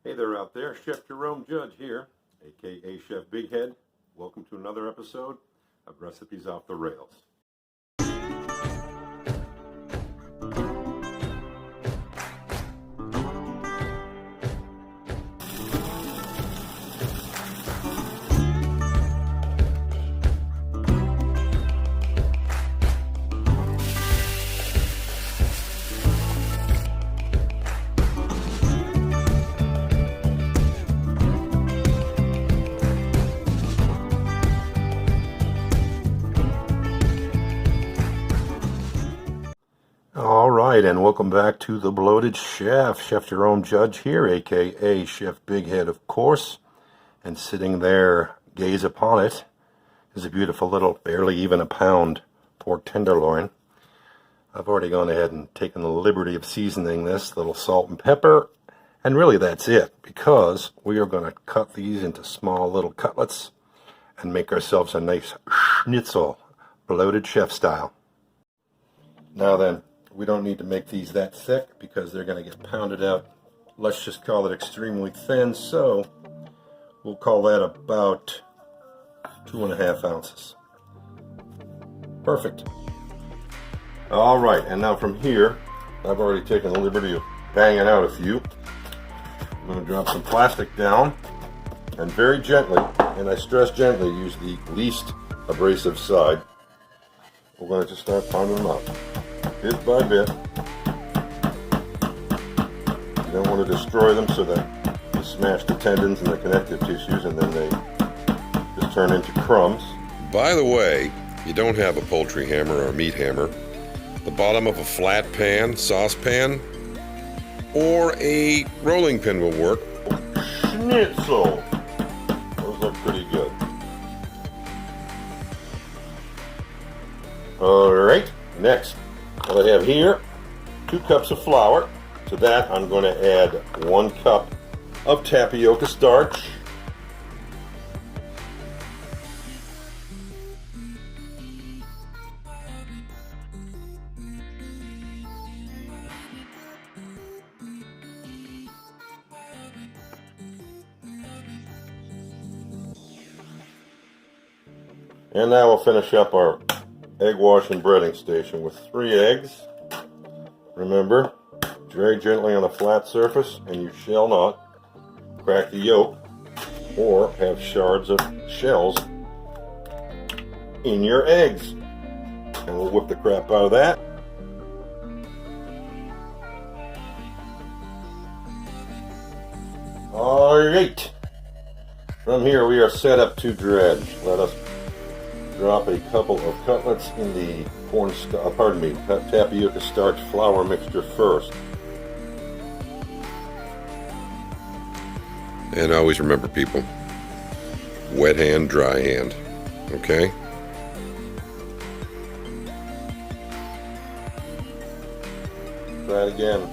Hey there out there, Chef Jerome Judge here, aka Chef Big Head. Welcome to another episode of Recipes Off the Rails. All right, and welcome back to The Bloated Chef. Chef Jerome Judge here, aka Chef Big Head, of course. And sitting there, gaze upon it, is a beautiful little, barely even a pound, pork tenderloin. I've already gone ahead and taken the liberty of seasoning this, little salt and pepper, and really that's it, because we are going to cut these into small little cutlets and make ourselves a nice schnitzel, bloated chef style. Now then, we don't need to make these that thick because they're going to get pounded out. Let's just call it extremely thin, so we'll call that about 2.5 ounces. Perfect. All right, and now from here, I've already taken the liberty of banging out a few. I'm going to drop some plastic down and very gently, and I stress gently, use the least abrasive side. We're going to just start pounding them out. Bit by bit. You don't want to destroy them so that you smash the tendons and the connective tissues and then they just turn into crumbs. By the way, you don't have a poultry hammer or a meat hammer. The bottom of a flat pan, saucepan, or a rolling pin will work. Schnitzel! Those look pretty good. Alright, next. What I have here, 2 cups of flour. To that, I'm going to add 1 cup of tapioca starch. And now we'll finish up our egg wash and breading station with 3 eggs. Remember, very gently on a flat surface, and you shall not crack the yolk or have shards of shells in your eggs. And we'll whip the crap out of that. Alright, from here we are set up to dredge. Let us drop a couple of cutlets in the tapioca starch flour mixture first. And always remember, people, wet hand, dry hand, okay? Try it again.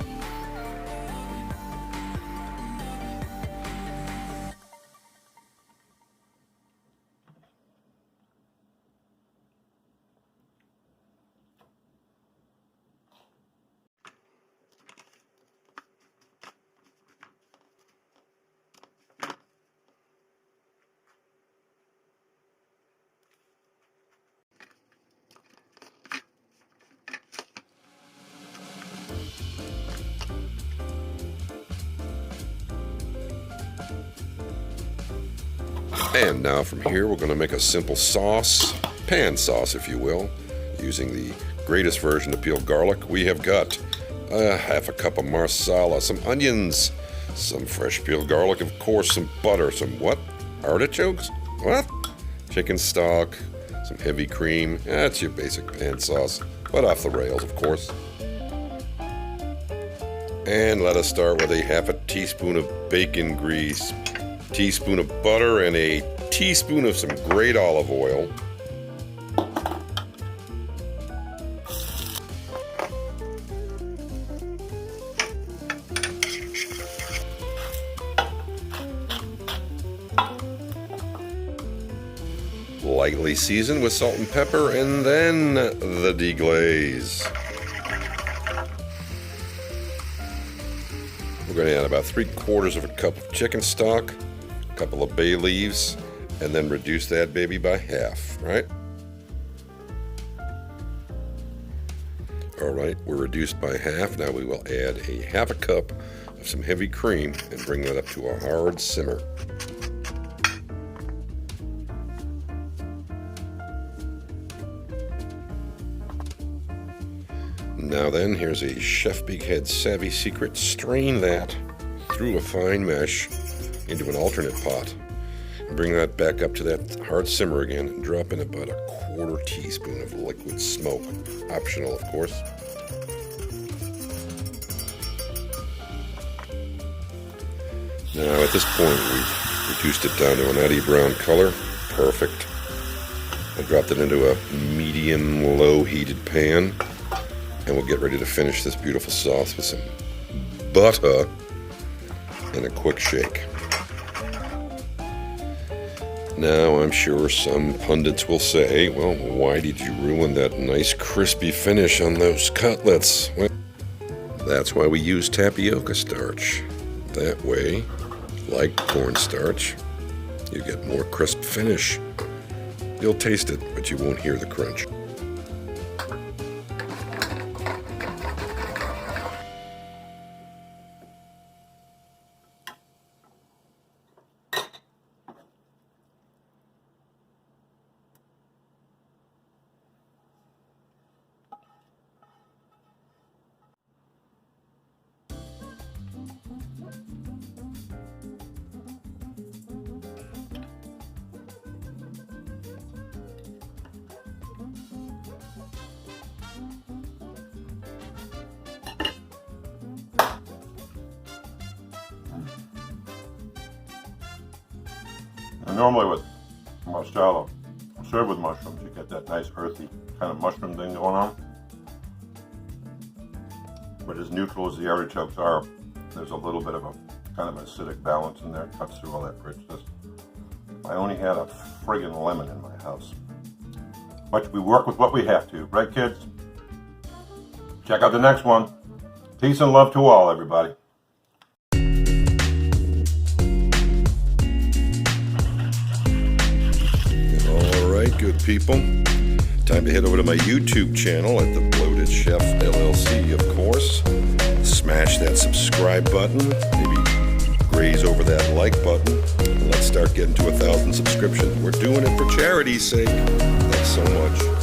And now from here, we're going to make a simple sauce, pan sauce, if you will, using the greatest version of peeled garlic. We have got half a cup of marsala, some onions, some fresh peeled garlic, of course, some butter, some what? Artichokes? What? Chicken stock, some heavy cream. That's your basic pan sauce, but off the rails, of course. And let us start with a half a teaspoon of bacon grease, teaspoon of butter, and a teaspoon of some great olive oil. Lightly seasoned with salt and pepper, and then the deglaze. We're going to add about 3/4 of a cup of chicken stock, a couple of bay leaves, and then reduce that baby by half, right? All right, we're reduced by half. Now we will add a 1/2 cup of some heavy cream and bring that up to a hard simmer. Now then, here's a Chef Big Head savvy secret. Strain that through a fine mesh into an alternate pot. And bring that back up to that hard simmer again and drop in about a 1/4 teaspoon of liquid smoke. Optional, of course. Now at this point we've reduced it down to a nutty brown color. Perfect. I dropped it into a medium low heated pan. And we'll get ready to finish this beautiful sauce with some butter and a quick shake. Now, I'm sure some pundits will say, well, why did you ruin that nice crispy finish on those cutlets? Well, that's why we use tapioca starch. That way, like cornstarch, you get more crisp finish. You'll taste it, but you won't hear the crunch. And normally with marsala, served with mushrooms, you get that nice earthy kind of mushroom thing going on. But as neutral as the artichokes are, there's a little bit of a kind of acidic balance in there, cuts through all that richness. I only had a friggin' lemon in my house. But we work with what we have to, right kids? Check out the next one. Peace and love to all, everybody. Alright, good people. Time to head over to my YouTube channel at The Bloated Chef LLC, of course. Smash that subscribe button. Maybe graze over that like button. And let's start getting to 1,000 subscriptions. We're doing it for charity's sake. Thanks so much.